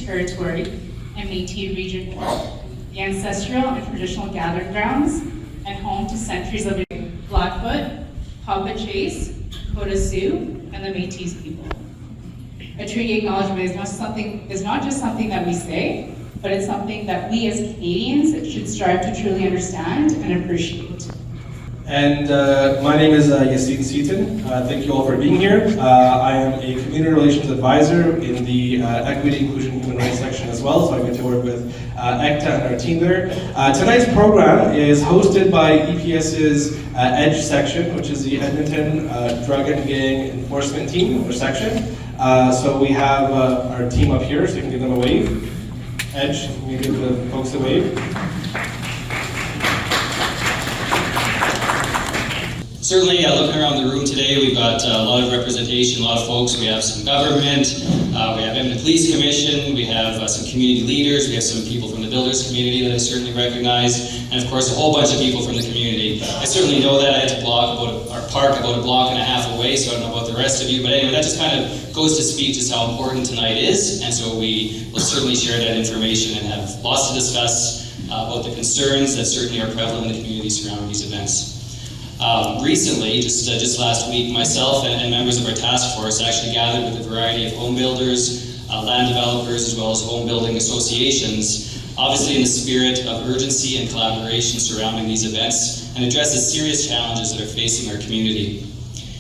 territory and Métis Region 4, the ancestral and traditional gathering grounds and home to centuries of Blackfoot, Papa Chase, Coda Sioux, and the Métis people. A treaty acknowledgement is not just something that we say, but it's something that we as Canadians should strive to truly understand and appreciate. And my name is Jessie Poonian. Thank you all for being here. I am a community relations advisor in the Equity, Inclusion, and Human Rights section as well, so I get to work with ECTA and our team there. Tonight's program is hosted by EPS's EDGE section, which is the Edmonton Drug and Gang Enforcement Team, or section. So we have our team up here, so you can give them a wave. EDGE, can you give the folks a wave? Certainly, looking around the room today, we've got a lot of representation, a lot of folks. We have some government, we have Edmonton Police Commission, we have some community leaders, we have some people from the builders community that I certainly recognize, and of course a whole bunch of people from the community. I certainly know that. I had to park about a block and a half away, so I don't know about the rest of you, but anyway, that just kind of goes to speak just how important tonight is, and so we will certainly share that information and have lots to discuss about the concerns that certainly are prevalent in the community surrounding these events. Recently, just last week, myself and members of our task force actually gathered with a variety of home builders, land developers, as well as home building associations, obviously in the spirit of urgency and collaboration surrounding these events, and address the serious challenges that are facing our community.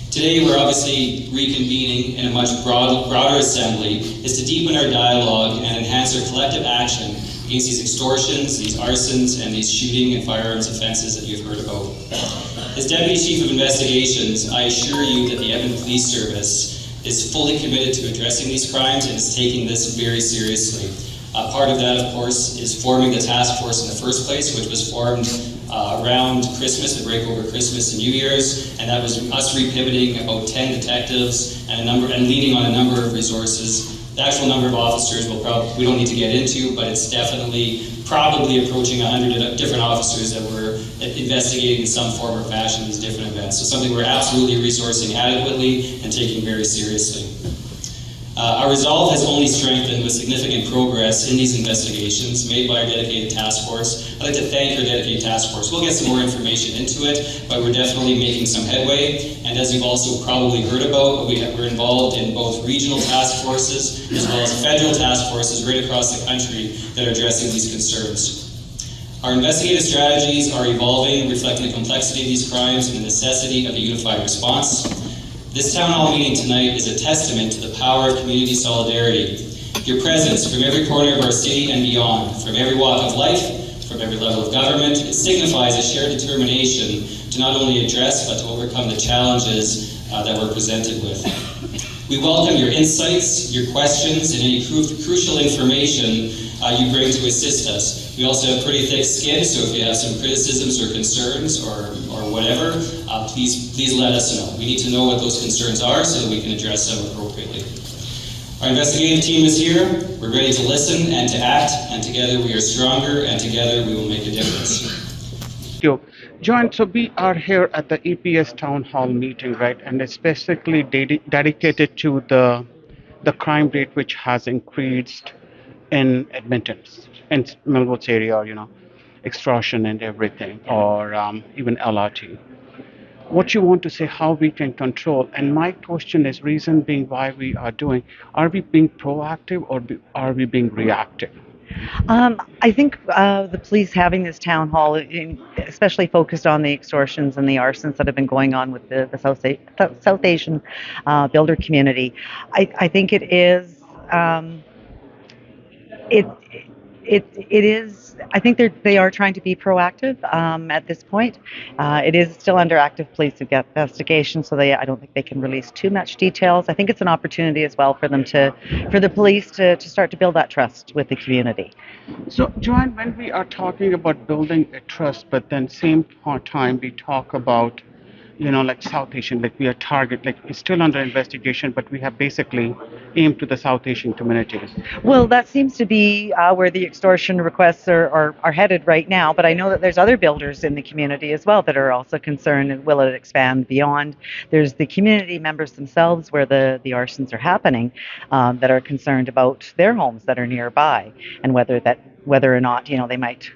Today, we're obviously reconvening in a much broader assembly is to deepen our dialogue and enhance our collective action against these extortions, these arsons, and these shooting and firearms offenses that you've heard about. As Deputy Chief of Investigations, I assure you that the Edmonton Police Service is fully committed to addressing these crimes and is taking this very seriously. Part of that, of course, is forming the task force in the first place, which was formed around Christmas, the break over Christmas and New Year's, and that was us repivoting about 10 detectives and leaning on a number of resources. The actual number of officers we don't need to get into, but it's definitely probably approaching 100 different officers that were investigating in some form or fashion these different events. So something we're absolutely resourcing adequately and taking very seriously. Our resolve has only strengthened with significant progress in these investigations made by our dedicated task force. I'd like to thank our dedicated task force. We'll get some more information into it, but we're definitely making some headway. And as you've also probably heard about, we're involved in both regional task forces as well as federal task forces right across the country that are addressing these concerns. Our investigative strategies are evolving, reflecting the complexity of these crimes and the necessity of a unified response. This town hall meeting tonight is a testament to the power of community solidarity. Your presence from every corner of our city and beyond, from every walk of life, from every level of government, it signifies a shared determination to not only address but to overcome the challenges that we're presented with. We welcome your insights, your questions, and any crucial information you bring to assist us. We also have pretty thick skin, so if you have some criticisms or concerns or whatever, please let us know. We need to know what those concerns are so that we can address them appropriately. Our investigative team is here. We're ready to listen and to act, and together we are stronger, and together we will make a difference. Thank you. John, so we are here at the EPS Townhall meeting, right? And it's basically dedicated to the crime rate which has increased in Edmonton, in Millwood's area, extortion and everything, or even LRT. What you want to say, how we can control, and my question is, reason being why we are we being proactive or are we being reactive? I think the police having this town hall, especially focused on the extortions and the arsons that have been going on with the South Asian builder community, I think it is. It is. I think they are trying to be proactive at this point. It is still under active police investigation, so I don't think they can release too much details. I think it's an opportunity as well for the police to start to build that trust with the community. So, Joanne, when we are talking about building a trust, but then same time we talk about like South Asian, like we are target, like it's still under investigation, but we have basically aimed to the South Asian communities. Well, that seems to be where the extortion requests are headed right now. But I know that there's other builders in the community as well that are also concerned, and will it expand beyond? There's the community members themselves where the arsons are happening, that are concerned about their homes that are nearby, and whether or not they might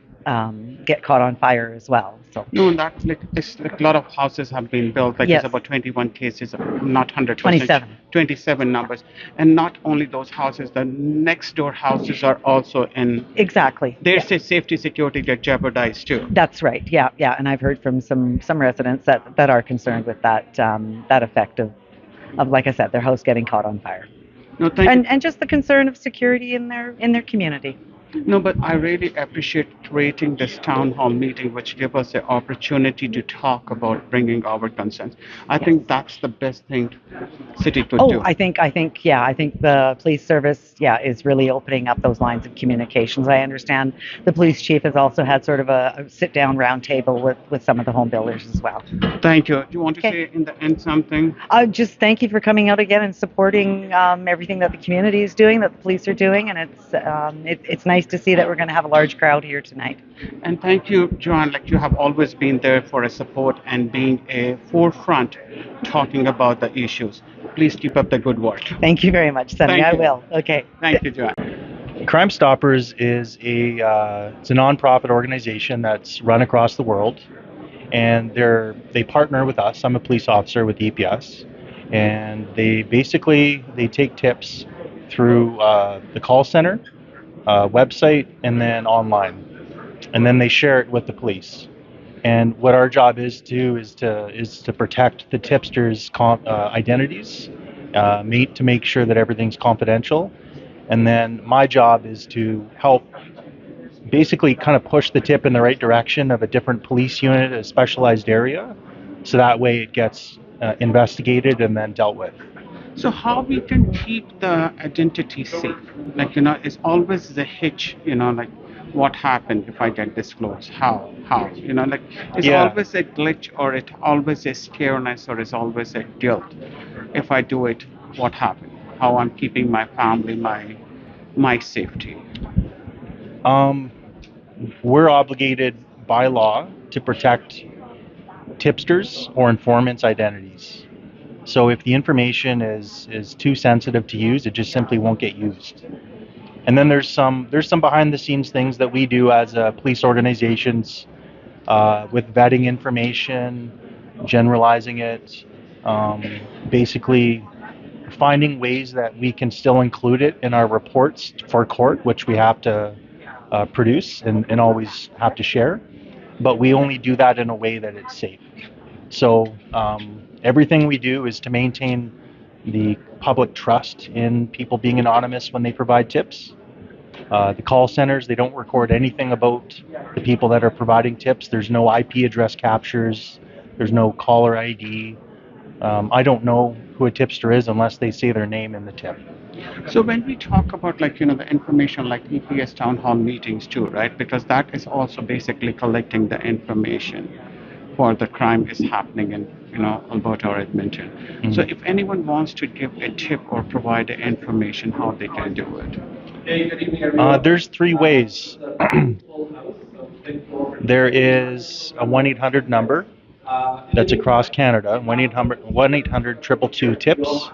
get caught on fire as well. So No, that's like it's like a lot of houses have been built. Like Yes. it's about 21 cases, not 100%. 27. 27 numbers, and not only those houses, the next door houses are also in. exactly. There's a safety security get jeopardized too. That's right. Yeah, yeah. And I've heard from some residents that are concerned with that effect of like I said, their house getting caught on fire, No, thank you. and just the concern of security in their community. No, but I really appreciate creating this town hall meeting, which give us the opportunity to talk about bringing our concerns. I think that's the best thing city could do. I think the police service, is really opening up those lines of communications. I understand the police chief has also had sort of a sit-down round table with some of the home builders as well. Thank you. Do you want to Okay. say in the end something? Just thank you for coming out again and supporting everything that the community is doing, that the police are doing, and it's nice to see that we're going to have a large crowd here tonight. And thank you, Joanne. Like you have always been there for a support and being a forefront talking about the issues. Please keep up the good work. Thank you very much, Sunny. Thank I you. will. Okay. Thank you, Joanne. Crime Stoppers is it's a nonprofit organization that's run across the world, and they partner with us. I'm a police officer with EPS, and they take tips through the call center, website, and then online, and then they share it with the police. And what our job is to protect the tipsters' identities, to make sure that everything's confidential. And then my job is to help basically kind of push the tip in the right direction of a different police unit, a specialized area, so that way it gets investigated and then dealt with. So how we can keep the identity safe? Like, it's always the hitch, like what happened if I get disclosed? How? Like it's Yeah. always a glitch, or it always a scareness, or it's always a guilt. If I do it, what happened? How I'm keeping my family, my safety. We're obligated by law to protect tipsters or informants' identities. So if the information is too sensitive to use, it just simply won't get used. And then there's some behind the scenes things that we do as police organizations with vetting information, generalizing it, basically finding ways that we can still include it in our reports for court, which we have to produce and always have to share. But we only do that in a way that it's safe. So everything we do is to maintain the public trust in people being anonymous when they provide tips. The call centers, they don't record anything about the people that are providing tips. There's no IP address captures. There's no caller ID. I don't know who a tipster is unless they say their name in the tip. So when we talk about the information like EPS town hall meetings too, right? Because that is also basically collecting the information for the crime is happening in Alberta or Edmonton. Mm-hmm. So if anyone wants to give a tip or provide the information, how they can do it? There's three ways. There is a 1-800 number that's across Canada, 1-800-222-TIPS.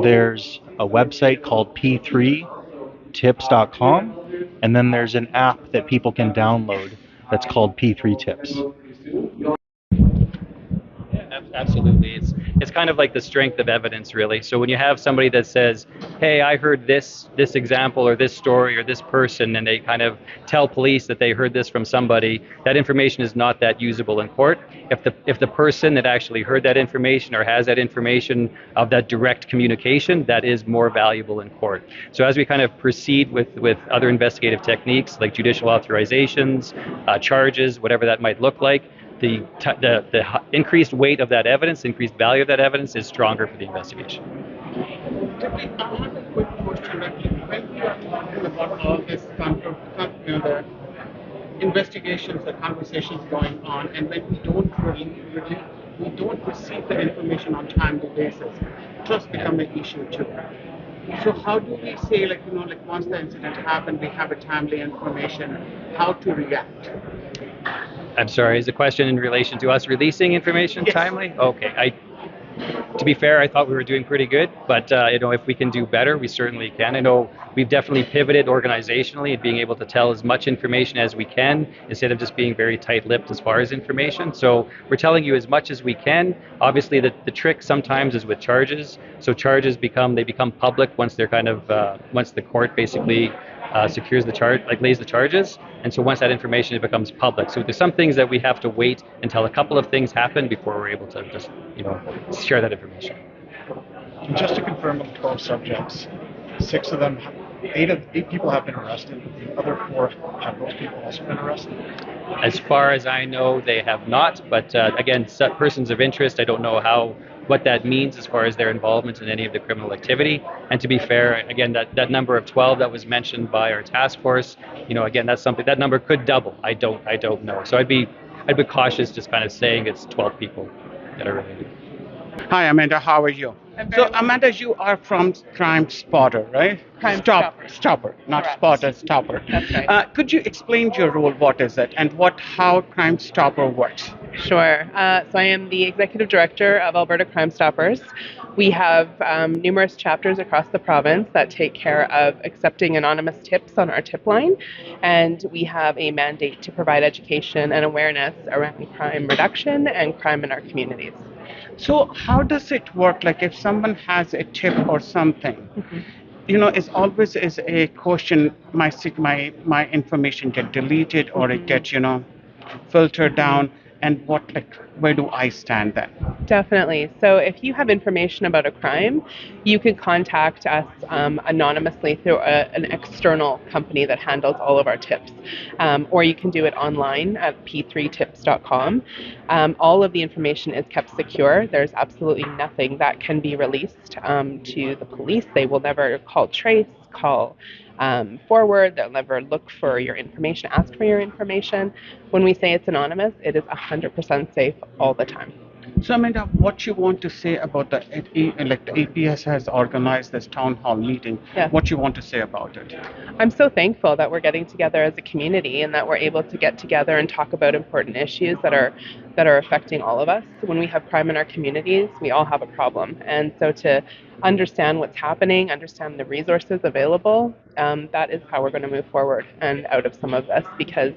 There's a website called p3tips.com, and then there's an app that people can download that's called P3 Tips. Absolutely. It's kind of like the strength of evidence, really. So when you have somebody that says, hey, I heard this example or this story or this person, and they kind of tell police that they heard this from somebody, that information is not that usable in court. If the person that actually heard that information or has that information of that direct communication, that is more valuable in court. So as we kind of proceed with other investigative techniques like judicial authorizations, charges, whatever that might look like, the increased weight of that evidence, increased value of that evidence is stronger for the investigation. I have a quick question. When we are talking about all this the investigations, the conversations going on, and when we don't really we don't receive the information on timely basis, trust become an issue too. So how do we say, like, like once the incident happened, we have a timely information, how to react? I'm sorry, is the question in relation to us releasing information Yes. timely? Okay. To be fair, I thought we were doing pretty good, but if we can do better, we certainly can. I know we've definitely pivoted organizationally at being able to tell as much information as we can instead of just being very tight-lipped as far as information. So we're telling you as much as we can. Obviously, the trick sometimes is with charges. So charges become public once they're once the court basically secures the charge, like lays the charges. And so once that information it becomes public. So there's some things that we have to wait until a couple of things happen before we're able to just share that information. And just to confirm, of the 12 subjects, 6 of them, 8 people have been arrested. The other 4, have those people also been arrested? As far as I know, they have not. But again, persons of interest, I don't know what that means as far as their involvement in any of the criminal activity. And to be fair, again, that number of 12 that was mentioned by our task force, again, that's something that number could double. I don't know. So I'd be cautious just kind of saying it's 12 people that are related. Hi, Amanda. How are you? So, Amanda, you are from Crime Spotter, right? Crime Stopper, not Correct. Spotter, Stopper. That's right. Could you explain your role? What is it, and how Crime Stopper works? Sure. So I am the Executive Director of Alberta Crime Stoppers. We have numerous chapters across the province that take care of accepting anonymous tips on our tip line, and we have a mandate to provide education and awareness around crime reduction and crime in our communities. So how does it work? Like if someone has a tip or something, it's always is a question. My information get deleted or it get filtered down, and where do I stand then? Definitely. So if you have information about a crime, you can contact us anonymously through an external company that handles all of our tips. Or you can do it online at p3tips.com. All of the information is kept secure. There's absolutely nothing that can be released to the police. They will never call trace, call forward. They'll never look for your information, ask for your information. When we say it's anonymous, it is 100% safe all the time. So, Amanda, what you want to say about the EPS has organized this town hall meeting? Yeah. What you want to say about it? I'm so thankful that we're getting together as a community and that we're able to get together and talk about important issues that are affecting all of us. When we have crime in our communities, we all have a problem. And so to understand what's happening, understand the resources available, that is how we're going to move forward and out of some of this. Because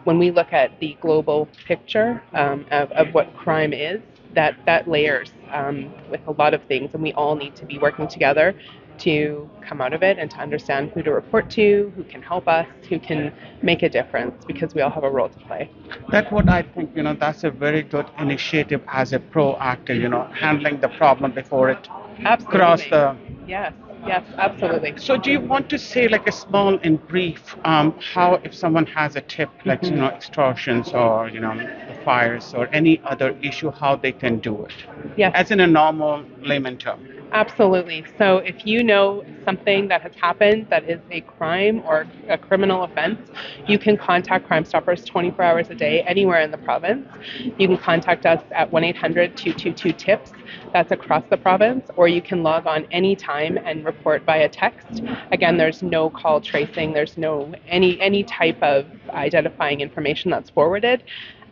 when we look at the global picture of what crime is, that layers with a lot of things, and we all need to be working together to come out of it and to understand who to report to, who can help us, who can make a difference, because we all have a role to play. That's what I think, that's a very good initiative as a proactive, handling the problem before it cross the... Yes, absolutely. So do you want to say a small in brief how if someone has a tip extortions or fires or any other issue, how they can do it? Yes. As in a normal layman term. Absolutely. So if you know something that has happened that is a crime or a criminal offense, you can contact Crime Stoppers 24 hours a day anywhere in the province. You can contact us at 1-800-222-TIPS. That's across the province, or you can log on anytime and report via text. Again, there's no call tracing. There's no any type of identifying information that's forwarded.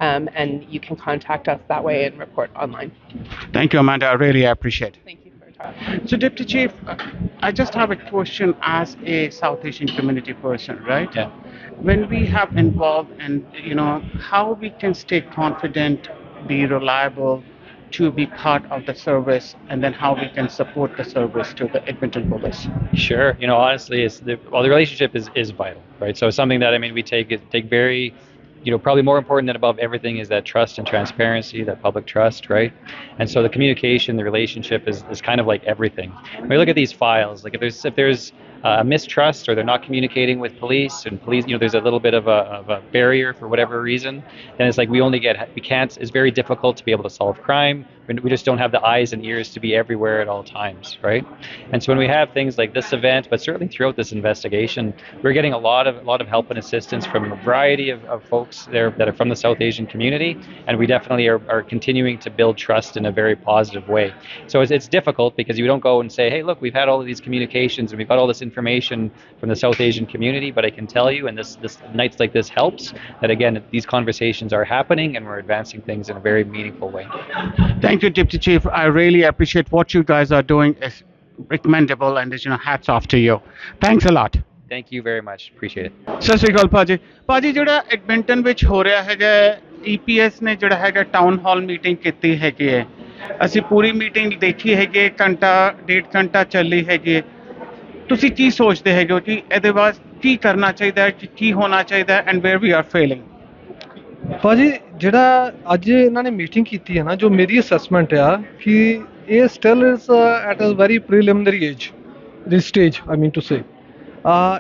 And you can contact us that way and report online. Thank you, Amanda. I really appreciate it. Thank you for your time. So, Deputy Chief, I just have a question as a South Asian community person, right? Yeah. When we have involved and, how we can stay confident, be reliable, to be part of the service, and then how we can support the service to the Edmonton Police. Sure. Honestly, the relationship is vital, right? So it's something that we take very, probably more important than above everything is that trust and transparency, that public trust, right? And so the communication, the relationship is kind of like everything. When we look at these files, like if there's a mistrust or they're not communicating with police, and police, there's a little bit of a barrier for whatever reason, then it's like it's very difficult to be able to solve crime. We just don't have the eyes and ears to be everywhere at all times, right? And so when we have things like this event, but certainly throughout this investigation, we're getting a lot of help and assistance from a variety of folks folks there that are from the South Asian community, and we definitely are continuing to build trust in a very positive way. So it's difficult because you don't go and say, hey, look, we've had all of these communications and we've got all this information from the South Asian community, but I can tell you, and this nights like this helps, that again, these conversations are happening and we're advancing things in a very meaningful way. Thank you, Deputy Chief. I really appreciate what you guys are doing. Is recommendable, and hats off to you. Thanks a lot. Thank you very much. Appreciate it. ਸਤਿ ਸ਼੍ਰੀ ਅਕਾਲ ਭਾਜੀ ਭਾਜੀ ਜਿਹੜਾ Edmonton ਵਿੱਚ ਹੋ ਰਿਹਾ ਹੈਗਾ EPS ਨੇ ਜਿਹੜਾ ਹੈਗਾ ਟਾਊਨ ਹਾਲ ਮੀਟਿੰਗ ਕੀਤੀ ਹੈਗੀ ਹੈ ਅਸੀਂ ਪੂਰੀ ਮੀਟਿੰਗ ਦੇਖੀ ਹੈਗੀ ਘੰਟਾ ਡੇਢ ਘੰਟਾ ਚੱਲੀ ਹੈਗੀ ਹੈ ਤੁਸੀਂ ਕੀ ਸੋਚਦੇ ਹੈਗੇ ਹੋ ਕਿ ਇਹਦੇ ਬਾਅਦ ਕੀ ਕਰਨਾ ਚਾਹੀਦਾ ਹੈ ਕੀ ਹੋਣਾ ਚਾਹੀਦਾ ਹੈ ਐਂਡ ਵੇਅਰ ਵੀ ਆਰ ਫੇਲਿੰਗ ਭਾਜੀ ਜਿਹੜਾ ਅੱਜ ਇਹਨਾਂ ਨੇ ਮੀਟਿੰਗ ਕੀਤੀ ਹੈ ਨਾ ਜੋ ਮੇਰੀ ਅਸੈਸਮੈਂਟ ਆ ਕਿ ਇਹ still is at a very preliminary age this stage I mean to say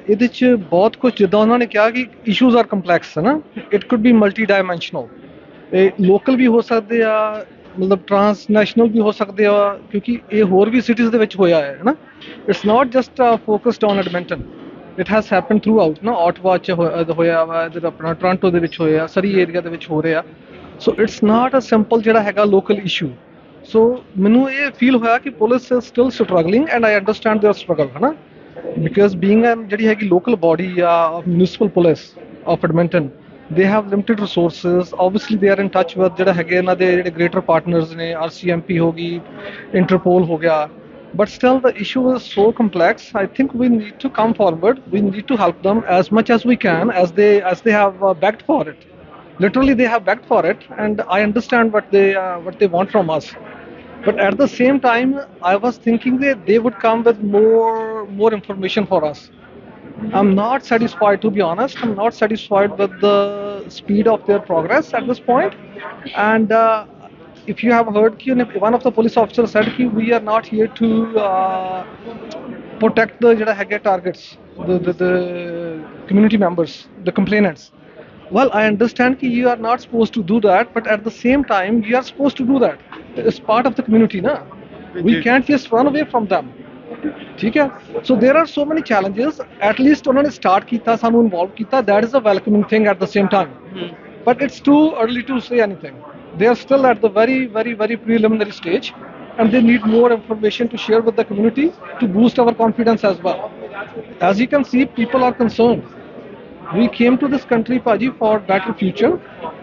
ਇਹਦੇ 'ਚ ਬਹੁਤ ਕੁਝ ਜਿੱਦਾਂ ਉਹਨਾਂ ਨੇ ਕਿਹਾ ਕਿ ਇਸ਼ੂਜ਼ ਆਰ ਕੰਪਲੈਕਸ ਹੈ ਨਾ it could B multi dimensional ਇਹ ਲੋਕਲ ਵੀ ਹੋ ਸਕਦੇ ਆ ਮਤਲਬ ਟਰਾਂਸਨੈਸ਼ਨਲ ਵੀ ਹੋ ਸਕਦੇ ਆ ਕਿਉਂਕਿ ਇਹ ਹੋਰ ਵੀ ਸਿਟੀਜ਼ ਦੇ ਵਿੱਚ ਹੋਇਆ ਹੈ ਨਾ it's not just focused on Edmonton it has happen through out ਨਾ ਆਟਵਾ 'ਚ ਹੋਇਆ ਵਾ ਇੱਧਰ ਆਪਣਾ ਟੋਰਾਂਟੋ ਦੇ ਵਿੱਚ ਹੋਇਆ ਸਰੀ ਏਰੀਆ ਦੇ ਵਿੱਚ ਹੋ ਰਿਹਾ so it's not a simple ਜਿਹੜਾ ਹੈਗਾ ਲੋਕਲ ਇਸ਼ੂ ਸੋ ਮੈਨੂੰ ਇਹ ਫੀਲ ਹੋਇਆ ਕਿ police is still struggling and I understand there struggle ਹੈ ਨਾ because being a ਜਿਹੜੀ ਹੈਗੀ local body of municipal police of Edmonton they have limited resources obviously they are in touch with ਜਿਹੜਾ ਹੈਗੇ ਇਹਨਾਂ ਦੇ ਜਿਹੜੇ greater partners ਨੇ RCMP ਹੋ ਗਈ Interpol ਹੋ ਗਿਆ but still the issue is so complex I think we need to come forward we need to help them as much as we can as they have begged for it literally they have begged for it and I understand what they want from us but at the same time I was thinking that they would come with more information for us I'm not satisfied to be honest I'm not satisfied with the speed of their progress at this point and if you have heard one of the police officers said that we are not here to protect the targets the community members the complainants well I understand that you are not supposed to do that but at the same time you are supposed to do that it's part of the community na we can't just run away from them theek hai so there are so many challenges at least unhone start kita sanu involve kita that is a welcoming thing at the same time but it's too early to say anything they are still at the very very very preliminary stage and they need more information to share with the community to boost our confidence as well as you can see people are concerned we came to this country Paji for better future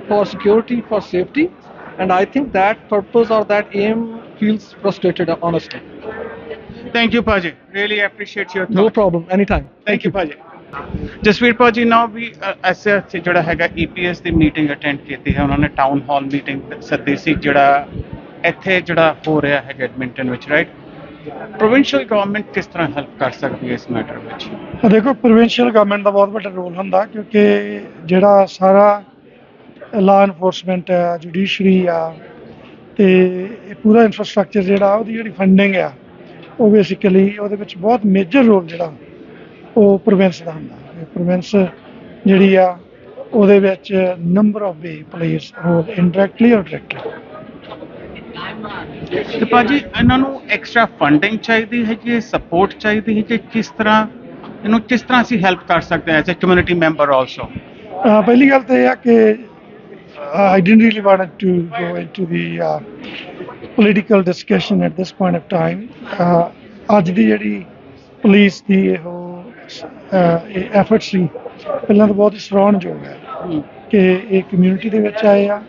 for security for safety and I think that purpose or that aim feels frustrated honestly thank you Paji really appreciate your thought. No problem anytime thank you Paji Jasvir Paji now we ਐਸੇ ਜਿਹੜਾ ਹੈਗਾ EPS ਦੀ meeting attend ਕੀਤੀ ਹੈ ਉਹਨਾਂ ਨੇ town hall meeting ਸੱਦੀ ਸੀ ਜਿਹੜਾ ਇੱਥੇ ਜਿਹੜਾ ਹੋ ਰਿਹਾ ਹੈ ਐਡਮਿੰਟਨ ਵਿੱਚ ਰਾਈਟ ਪ੍ਰੋਵਿੰਸ਼ੀਅਲ ਗਵਰਨਮੈਂਟ ਕਿਸ ਤਰ੍ਹਾਂ ਹੈਲਪ ਕਰ ਸਕਦੀ ਹੈ ਇਸ ਮੈਟਰ ਵਿੱਚ ਦੇਖੋ ਪ੍ਰੋਵਿੰਸ਼ੀਅਲ ਗਵਰਨਮੈਂਟ ਦਾ ਬਹੁਤ ਵੱਡਾ ਰੋਲ ਹੁੰਦਾ ਕਿਉਂਕਿ ਜਿਹੜਾ ਸਾਰਾ ਲਾ ਇਨਫੋਰਸਮੈਂਟ ਹੈ ਜੁਡੀਸ਼ਰੀ ਆ ਤੇ ਇਹ ਪੂਰਾ ਇਨਫਰਾਸਟ੍ਰਕਚਰ ਜਿਹੜਾ ਉਹਦੀ ਜਿਹੜੀ ਫੰਡਿੰਗ ਆ ਉਹ ਬੇਸਿਕਲੀ ਉਹਦੇ ਵਿੱਚ ਬਹੁਤ ਮੇਜਰ ਰੋਲ ਜਿਹੜਾ ਉਹ ਪ੍ਰੋਵਿੰਸ ਦਾ ਹੁੰਦਾ ਪ੍ਰੋਵਿੰਸ ਜਿਹੜੀ ਆ ਉਹਦੇ ਵਿੱਚ number of way plays role indirectly or directly ਤੇ ਭਾਜੀ ਇਹਨਾਂ ਨੂੰ ਐਕਸਟਰਾ ਫੰਡਿੰਗ ਚਾਹੀਦੀ ਹੈ ਕਿ ਸਪੋਰਟ ਚਾਹੀਦੀ ਹੈ ਕਿ ਕਿਸ ਤਰ੍ਹਾਂ ਇਹਨੂੰ ਕਿਸ ਤਰ੍ਹਾਂ ਅਸੀਂ ਹੈਲਪ ਕਰ ਸਕਦੇ ਹਾਂ as a community member also ਪਹਿਲੀ ਗੱਲ ਤਾਂ ਇਹ ਆ ਕਿ I didn't really want to go into the political discussion at this point of time. ਅੱਜ ਦੀ ਜਿਹੜੀ ਪੁਲਿਸ ਦੀ ਐਫਰਟ ਸੀ ਪਹਿਲਾਂ ਤਾਂ ਬਹੁਤ ਹੀ ਸਰਾਹਣਯੋਗ ਹੈ ਕਿ ਇਹ ਕਮਿਊਨਿਟੀ ਦੇ ਵਿੱਚ ਆਏ ਆ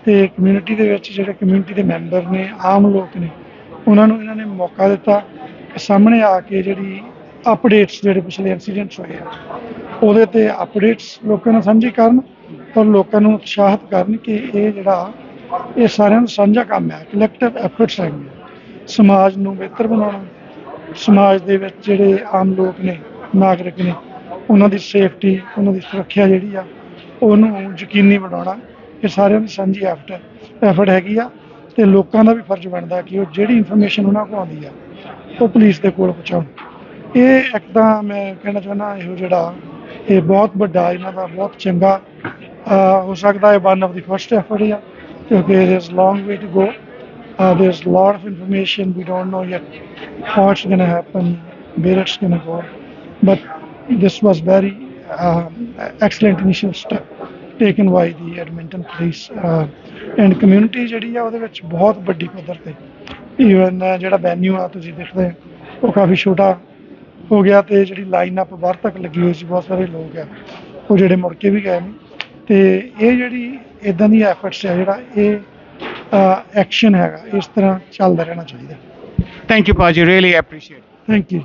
ਤੇ ਕਮਿਊਨਿਟੀ ਦੇ ਵਿੱਚ ਜਿਹੜੇ ਕਮਿਊਨਿਟੀ ਦੇ ਮੈਂਬਰ ਨੇ ਆਮ ਲੋਕ ਨੇ ਉਹਨਾਂ ਨੂੰ ਇਹਨਾਂ ਨੇ ਮੌਕਾ ਦਿੱਤਾ ਕਿ ਸਾਹਮਣੇ ਆ ਕੇ ਜਿਹੜੀ ਅਪਡੇਟਸ ਜਿਹੜੇ ਪਿਛਲੇ ਇਨਸੀਡੈਂਟਸ ਹੋਏ ਆ ਉਹਦੇ ਤੇ ਅਪਡੇਟਸ ਲੋਕਾਂ ਨਾਲ ਸਾਂਝੀ ਕਰਨ ਔਰ ਲੋਕਾਂ ਨੂੰ ਉਤਸ਼ਾਹਿਤ ਕਰਨ ਕਿ ਇਹ ਜਿਹੜਾ ਇਹ ਸਾਰਿਆਂ ਦਾ ਸਾਂਝਾ ਕੰਮ ਹੈ ਕਲੈਕਟਿਵ ਐਫਰਟਸ ਹੈਗੀਆਂ ਸਮਾਜ ਨੂੰ ਬਿਹਤਰ ਬਣਾਉਣਾ ਸਮਾਜ ਦੇ ਵਿੱਚ ਜਿਹੜੇ ਆਮ ਲੋਕ ਨੇ ਨਾਗਰਿਕ ਨੇ ਉਹਨਾਂ ਦੀ ਸੇਫਟੀ ਉਹਨਾਂ ਦੀ ਸੁਰੱਖਿਆ ਜਿਹੜੀ ਆ ਉਹਨੂੰ ਯਕੀਨੀ ਬਣਾਉਣਾ ਇਹ ਸਾਰਿਆਂ ਦੀ ਸਾਂਝੀ ਐਫਰਟ ਹੈਗੀ ਆ ਤੇ ਲੋਕਾਂ ਦਾ ਵੀ ਫਰਜ਼ ਬਣਦਾ ਕਿ ਉਹ ਜਿਹੜੀ ਇਨਫੋਰਮੇਸ਼ਨ ਉਹਨਾਂ ਕੋਲ ਆਉਂਦੀ ਆ ਉਹ ਪੁਲਿਸ ਦੇ ਕੋਲ ਪਹੁੰਚਾਉਣ ਇਹ ਇੱਕ ਤਾਂ ਮੈਂ ਕਹਿਣਾ ਚਾਹੁੰਦਾ ਇਹੋ ਜਿਹੜਾ ਇਹ ਬਹੁਤ ਵੱਡਾ ਇਹਨਾਂ ਦਾ ਬਹੁਤ ਚੰਗਾ ਹੋ ਸਕਦਾ ਹੈ one of the first effort ਆ ਕਿਉਂਕਿ there is long way to go there's a lot of information we don't know yet how it's going to happen where it's going to go but this was very excellent initial step taken by the Edmonton police and community ਜਿਹੜੀ ਆ ਉਹਦੇ ਵਿੱਚ ਬਹੁਤ ਵੱਡੀ ਪੱਧਰ ਤੇ even ਜਿਹੜਾ Venue ਆ ਤੁਸੀਂ ਦੇਖਦੇ ਉਹ ਕਾਫੀ ਛੋਟਾ ਹੋ ਗਿਆ ਤੇ ਜਿਹੜੀ ਲਾਈਨ ਅਪ ਬਾਹਰ ਤੱਕ ਲੱਗੀ ਹੋਈ ਸੀ ਬਹੁਤ ਸਾਰੇ ਲੋਕ ਆ ਉਹ ਜਿਹੜੇ ਮੁੜ ਕੇ ਵੀ ਗਏ ਨੇ ਤੇ ਇਹ ਜਿਹੜੀ ਇਦਾਂ ਦੀ ਐਫਰਟਸ ਆ ਜਿਹੜਾ ਇਹ ਐਕਸ਼ਨ ਹੈਗਾ ਇਸ ਤਰ੍ਹਾਂ ਚੱਲਦਾ ਰਹਿਣਾ ਚਾਹੀਦਾ। Thank you, Paji. Really appreciate it. Thank you.